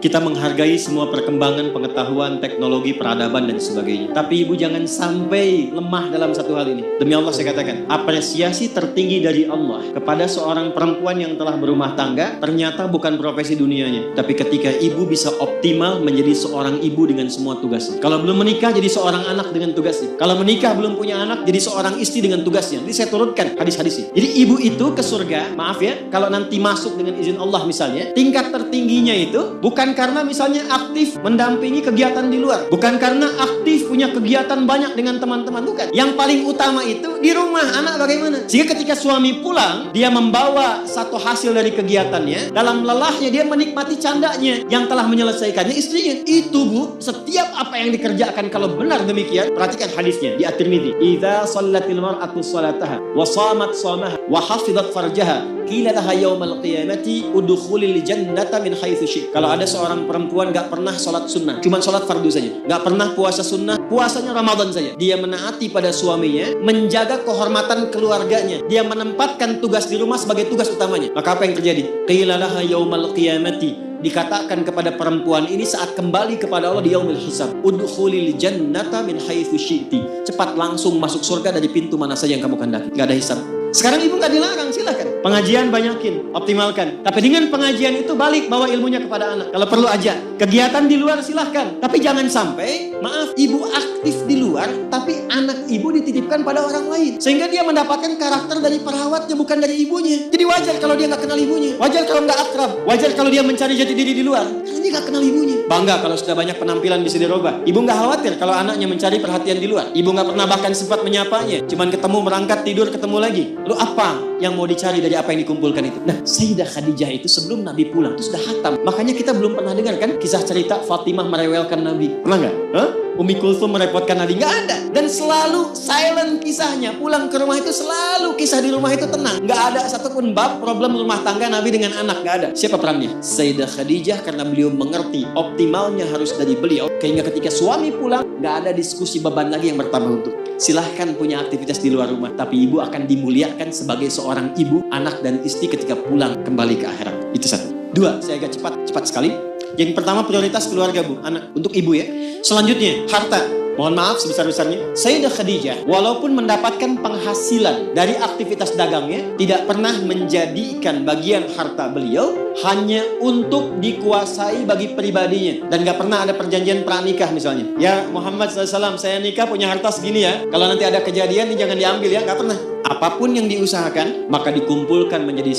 Kita menghargai semua perkembangan pengetahuan, teknologi, peradaban, dan sebagainya. Tapi ibu jangan sampai lemah dalam satu hal ini. Demi Allah saya katakan, apresiasi tertinggi dari Allah kepada seorang perempuan yang telah berumah tangga ternyata bukan profesi dunianya. Tapi ketika ibu bisa optimal menjadi seorang ibu dengan semua tugasnya. Kalau belum menikah jadi seorang anak dengan tugasnya. Kalau menikah belum punya anak jadi seorang istri dengan tugasnya. Jadi saya turutkan hadis-hadisnya. Jadi ibu itu ke surga, maaf ya, kalau nanti masuk dengan izin Allah misalnya, tingkat tertingginya itu bukan karena misalnya aktif mendampingi kegiatan di luar, bukan karena aktif punya kegiatan banyak dengan teman-teman, bukan. Yang paling utama itu di rumah anak bagaimana. Sehingga ketika suami pulang, dia membawa satu hasil dari kegiatannya, dalam lelahnya dia menikmati candanya yang telah menyelesaikannya istrinya. Itu bu, setiap apa yang dikerjakan kalau benar demikian, perhatikan hadisnya di At-Tirmidzi. Idza shallatil mar'atu sholataha wa shamat shamaha wa hafizat farjaha qila laha yaumal qiyamati udkhulil jannata min haitsu syi'ta. Kalau ada seorang perempuan gak pernah sholat sunnah, cuma sholat fardu saja, gak pernah puasa sunnah, puasanya Ramadan saja, dia menaati pada suaminya, menjaga kehormatan keluarganya, dia menempatkan tugas di rumah sebagai tugas utamanya, maka apa yang terjadi? Qila laha yaumal qiyamati, dikatakan kepada perempuan ini saat kembali kepada Allah di yaumil hisab, udkhulil jannata min haitsu syi'ti, cepat langsung masuk surga dari pintu mana saja yang kamu kehendaki, gak ada hisab. Sekarang ibu gak dilarang, silakan. Pengajian banyakin, optimalkan. Tapi dengan pengajian itu balik bawa ilmunya kepada anak. Kalau perlu aja. Kegiatan di luar silahkan. Tapi jangan sampai, maaf, ibu aktif di luar, tapi anak ibu dititipkan pada orang lain. Sehingga dia mendapatkan karakter dari perawatnya, bukan dari ibunya. Jadi wajar kalau dia gak kenal ibunya. Wajar kalau gak akrab. Wajar kalau dia mencari jati diri di luar. Karena dia gak kenal ibunya. Bangga kalau sudah banyak penampilan bisa dirubah. Ibu gak khawatir kalau anaknya mencari perhatian di luar. Ibu gak pernah bahkan sempat menyapanya. Cuman ketemu, berangkat, tidur, ketemu lagi. Lalu apa yang mau dicari dari apa yang dikumpulkan itu? Nah, Sayyidah Khadijah itu sebelum Nabi pulang itu sudah khatam. Makanya kita belum pernah dengar kan kisah cerita Fatimah merewelkan Nabi. Pernah nggak? Umi Kulthum merepotkan Nabi? Nggak ada. Dan selalu silent kisahnya. Pulang ke rumah itu selalu kisah di rumah itu tenang. Nggak ada satupun bab problem rumah tangga Nabi dengan anak. Nggak ada. Siapa perannya? Sayyidah Khadijah, karena beliau mengerti optimalnya harus dari beliau. Sehingga ketika suami pulang, nggak ada diskusi beban lagi yang bertambah untuk. Silahkan punya aktivitas di luar rumah, tapi ibu akan dimuliakan sebagai seorang ibu, anak, dan istri ketika pulang kembali ke akhirat. Itu satu. Dua, saya agak cepat sekali. Yang pertama prioritas keluarga bu, anak, untuk ibu ya. Selanjutnya, harta. Mohon maaf sebesar-besarnya, Sayyidah Khadijah walaupun mendapatkan penghasilan dari aktivitas dagangnya, tidak pernah menjadikan bagian harta beliau hanya untuk dikuasai bagi pribadinya. Dan gak pernah ada perjanjian pranikah misalnya. Ya Muhammad SAW, saya nikah punya harta segini ya, kalau nanti ada kejadian ini jangan diambil ya, gak pernah. Apapun yang diusahakan, maka dikumpulkan menjadi